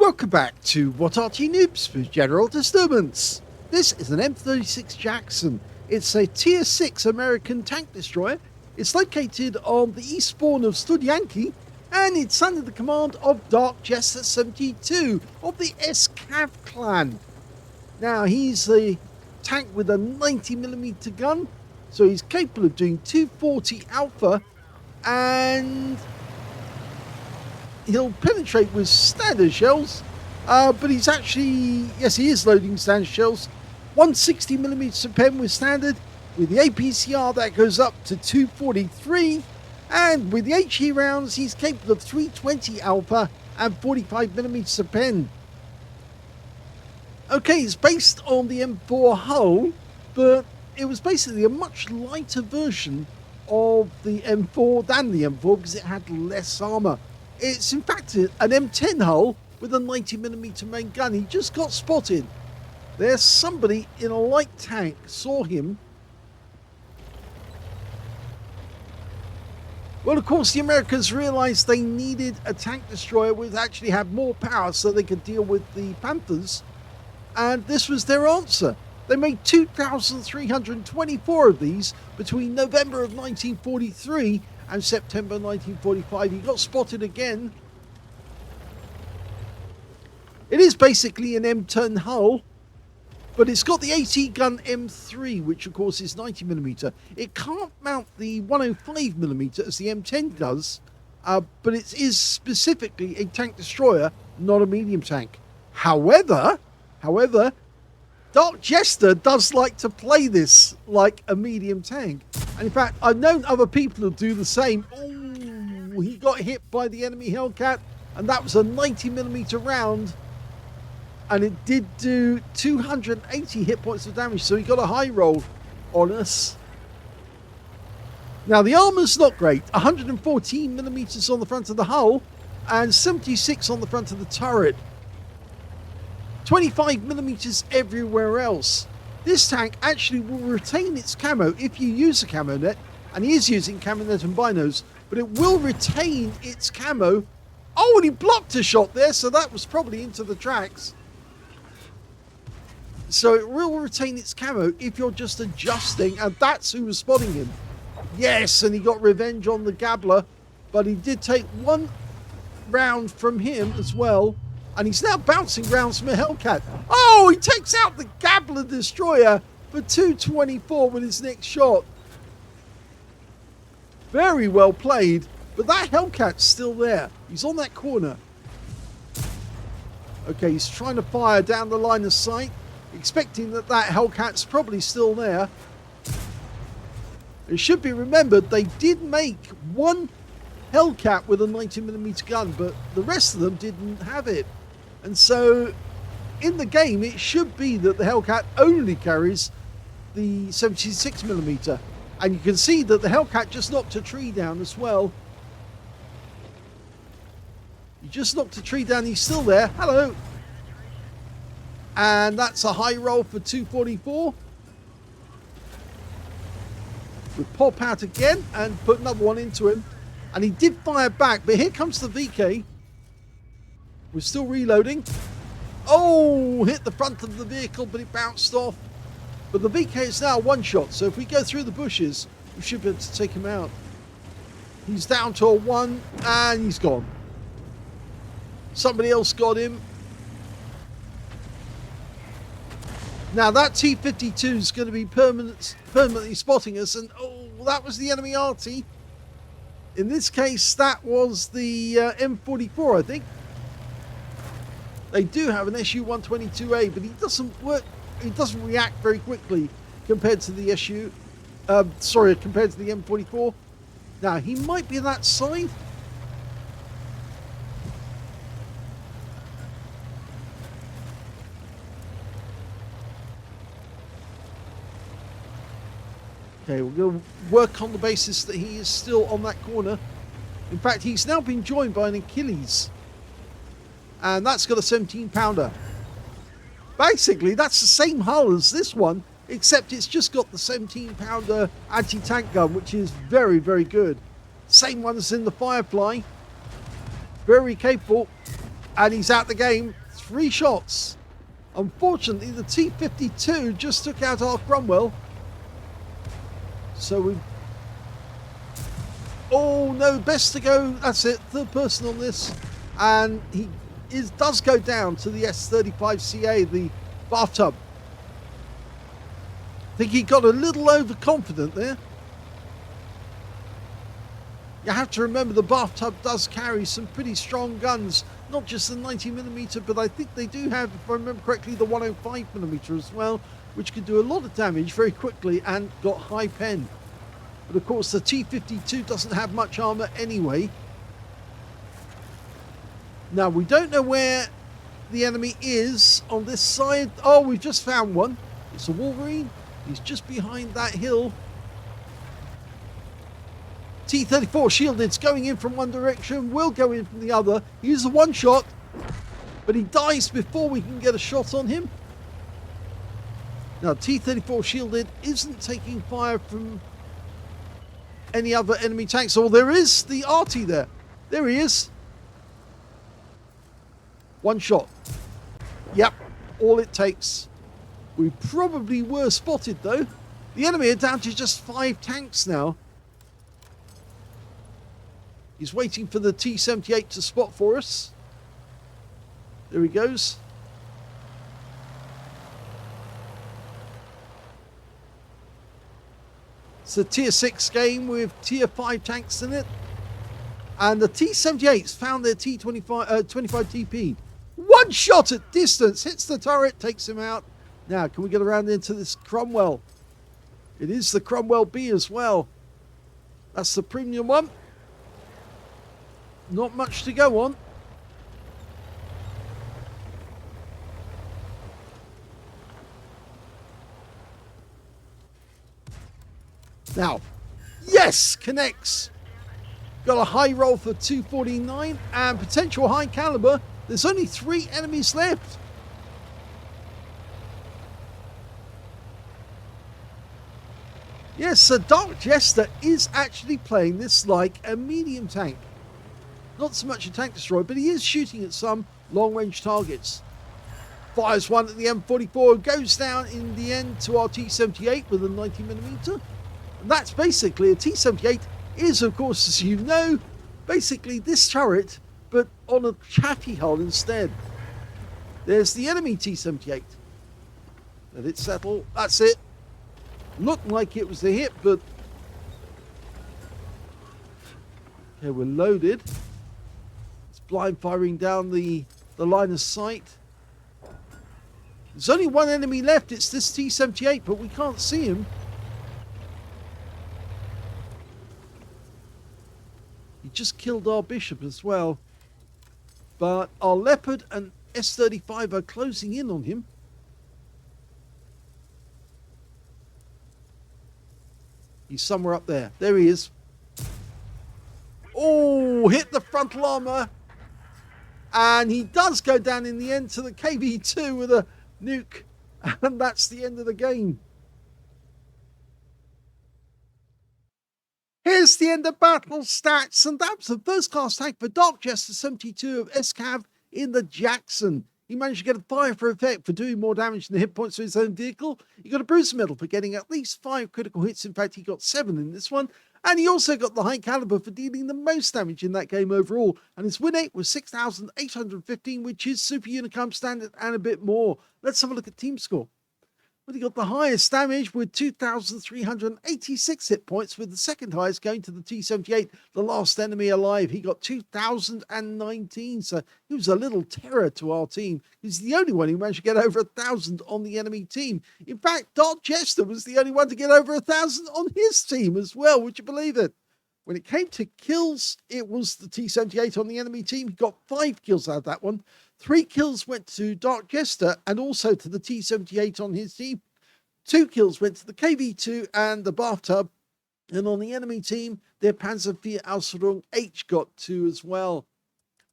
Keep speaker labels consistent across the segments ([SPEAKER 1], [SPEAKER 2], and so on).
[SPEAKER 1] Welcome back to What Arty Noobs for General Disturbance. This is an M36 Jackson. It's a Tier 6 American tank destroyer. It's located on the east spawn of Studzianki, and it's under the command of Darkjester72 of the SCAV clan. Now, he's a tank with a 90mm gun, so he's capable of doing 240 alpha, and he'll penetrate with standard shells, but he's actually, yes, he is loading standard shells. 160mm pen with standard. With the APCR, that goes up to 243, and with the HE rounds, he's capable of 320 alpha and 45mm pen. Okay, it's based on the M4 hull, but it was basically a much lighter version of the M4 than the M4 because it had less armor. It's in fact an M10 hull with a 90mm main gun. He just got spotted. There's somebody in a light tank, saw him. Well, of course, the Americans realized they needed a tank destroyer which actually had more power so they could deal with the Panthers. And this was their answer. They made 2,324 of these between November of 1943 and September 1945. He got spotted again. It is basically an M10 hull, but it's got the AT gun M3, which of course is 90mm. It can't mount the 105mm as the M10 does, but it is specifically a tank destroyer, not a medium tank. However, Darkjester does like to play this like a medium tank. And in fact, I've known other people who do the same. Oh, he got hit by the enemy Hellcat, and that was a 90mm round. And it did do 280 hit points of damage, so he got a high roll on us. Now, the armor's not great. 114mm on the front of the hull, and 76 on the front of the turret. 25mm everywhere else. This tank actually will retain its camo if you use a camo net, and he is using camo net and binos, but it will retain its camo. Oh, and he blocked a shot there, so that was probably into the tracks. So it will retain its camo if you're just adjusting, and that's who was spotting him. Yes, and he got revenge on the Gabbler, but he did take one round from him as well. And he's now bouncing rounds from a Hellcat. Oh, he takes out the Gabbler destroyer for 224 with his next shot. Very well played, but that Hellcat's still there. He's on that corner. Okay, he's trying to fire down the line of sight, expecting that Hellcat's probably still there. It should be remembered they did make one Hellcat with a 90mm gun, but the rest of them didn't have it. And so, in the game, it should be that the Hellcat only carries the 76mm. And you can see that the Hellcat just knocked a tree down as well. He just knocked a tree down. He's still there. Hello. And that's a high roll for 244. We pop out again and put another one into him. And he did fire back, but here comes the VK. We're still reloading. Oh, hit the front of the vehicle, but it bounced off. But the VK is now one shot, so if we go through the bushes, we should be able to take him out. He's down to a 1, and he's gone. Somebody else got him. Now that T-52 is going to be permanently spotting us, and oh, that was the enemy Arty. In this case, that was the M44, I think. They do have an SU-122A, but he doesn't work. He doesn't react very quickly compared to the compared to the M44. Now he might be that side. Okay, we're going to work on the basis that he is still on that corner. In fact, he's now been joined by an Achilles. And that's got a 17-pounder. Basically, that's the same hull as this one, except it's just got the 17-pounder anti-tank gun, which is very, very good. Same one as in the Firefly. Very capable. And he's out the game. 3 shots. Unfortunately, the T-52 just took out our Cromwell. So we... Oh, no, best to go. That's it. Third person on this. And he does go down to the S35CA, the bathtub. I think he got a little overconfident there. You have to remember the bathtub does carry some pretty strong guns. Not just the 90mm, but I think they do have, if I remember correctly, the 105mm as well, which can do a lot of damage very quickly and got high pen. But of course the T-52 doesn't have much armor anyway. Now we don't know where the enemy is on this side. Oh, we've just found one. It's a Wolverine. He's just behind that hill. T-34 shielded's going in from one direction, will go in from the other. He uses a one shot, but he dies before we can get a shot on him. Now T-34 shielded isn't taking fire from any other enemy tanks. Oh, there is the Arty there. There he is. One shot. Yep, all it takes. We probably were spotted though. The enemy are down to just 5 tanks now. He's waiting for the T-78 to spot for us. There he goes. It's a tier 6 game with tier 5 tanks in it. And the T-78's found their T-25 TP. One shot at distance, hits the turret, takes him out. Now, can we get around into this Cromwell? It is the Cromwell B as well. That's the premium one. Not much to go on. Now, yes, connects. Got a high roll for 249 and potential high caliber. There's only 3 enemies left. Yes, so Darkjester is actually playing this like a medium tank. Not so much a tank destroyer, but he is shooting at some long-range targets. Fires one at the M44, goes down in the end to our T-78 with a 90mm. And that's basically, a T-78 is, of course, as you know, basically this turret, but on a chaffy hull instead. There's the enemy T-78. Let it settle. That's it. Looked like it was a hit, but... Okay, we're loaded. Blind firing down the line of sight. There's only one enemy left. It's this T-78, but we can't see him. He just killed our bishop as well. But our Leopard and S-35 are closing in on him. He's somewhere up there. There he is. Oh, hit the frontal armor. And he does go down in the end to the KV-2 with a nuke. And that's the end of the game. Here's the end of battle stats. And that's the first class tank for Darkjester72 of SCAV in the Jackson. He managed to get a fire for effect for doing more damage than the hit points of his own vehicle. He got a bruiser medal for getting at least 5 critical hits. In fact, he got 7 in this one. And he also got the high caliber for dealing the most damage in that game overall. And his win rate was 6,815, which is Super Unicum standard and a bit more. Let's have a look at team score. Well, he got the highest damage with 2,386 hit points, with the second highest going to the T-78, the last enemy alive. He got 2,019, so he was a little terror to our team. He's the only one who managed to get over 1,000 on the enemy team. In fact, Darkjester was the only one to get over 1,000 on his team as well. Would you believe it? When it came to kills, it was the T-78 on the enemy team. He got 5 kills out of that one. 3 kills went to Darkjester and also to the T-78 on his team. 2 kills went to the KV-2 and the bathtub. And on the enemy team, their Panzer IV Ausführung H got 2 as well.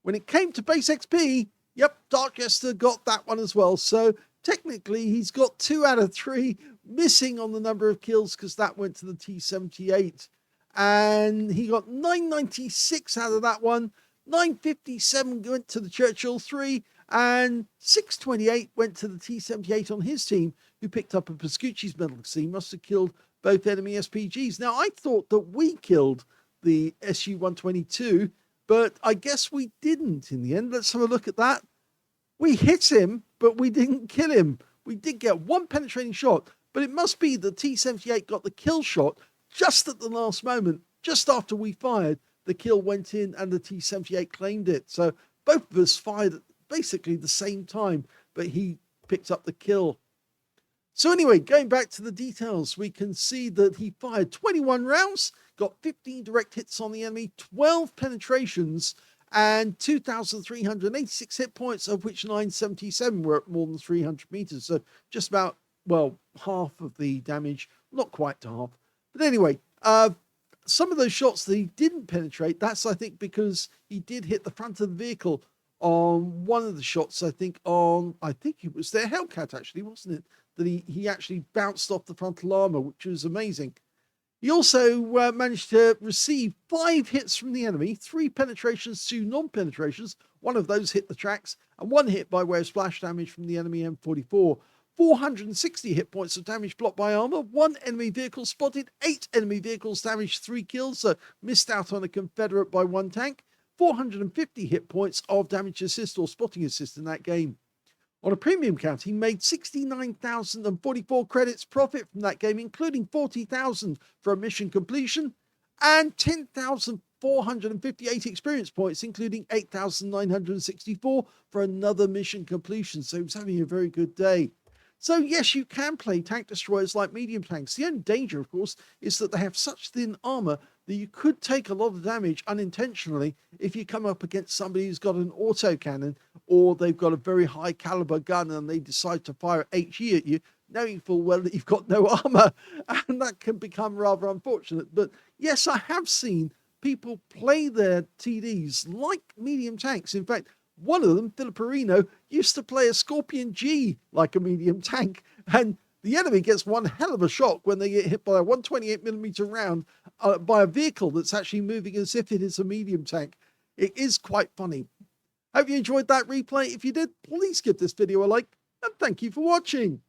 [SPEAKER 1] When it came to base XP, yep, Darkjester got that one as well. So technically, he's got 2 out of 3, missing on the number of kills because that went to the T-78. And he got 996 out of that one. 957 went to the Churchill 3, and 628 went to the T-78 on his team, who picked up a Pascucci's medal because he must have killed both enemy SPGs. Now, I thought that we killed the Su-122, but I guess we didn't in the end. Let's have a look at that. We hit him, but we didn't kill him. We did get one penetrating shot, but it must be the T-78 got the kill shot just at the last moment, just after we fired. The kill went in and the T-78 claimed it. So both of us fired at basically the same time, but he picked up the kill. So anyway, going back to the details, we can see that he fired 21 rounds, got 15 direct hits on the enemy, 12 penetrations, and 2,386 hit points, of which 977 were at more than 300 meters. So just about, well, half of the damage, not quite to half. But anyway, some of those shots that he didn't penetrate, that's, I think, because he did hit the front of the vehicle on one of the shots, I think it was their Hellcat, actually, wasn't it? That he actually bounced off the frontal armor, which was amazing. He also managed to receive 5 hits from the enemy, 3 penetrations, 2 non-penetrations. One of those hit the tracks, and 1 hit by way of splash damage from the enemy M44. 460 hit points of damage blocked by armor, 1 enemy vehicle spotted, 8 enemy vehicles damaged, 3 kills, so missed out on a Confederate by 1 tank. 450 hit points of damage assist or spotting assist in that game. On a premium count, he made 69,044 credits profit from that game, including 40,000 for a mission completion and 10,458 experience points, including 8,964 for another mission completion. So he was having a very good day. So yes, you can play tank destroyers like medium tanks. The only danger, of course, is that they have such thin armor that you could take a lot of damage unintentionally if you come up against somebody who's got an autocannon or they've got a very high caliber gun and they decide to fire HE at you, knowing full well that you've got no armor, and that can become rather unfortunate. But yes, I have seen people play their TDs like medium tanks. In fact, one of them, Filipperino, used to play a Scorpion G like a medium tank, and the enemy gets one hell of a shock when they get hit by a 128mm round by a vehicle that's actually moving as if it is a medium tank. It is quite funny. Hope you enjoyed that replay. If you did, please give this video a like, and thank you for watching.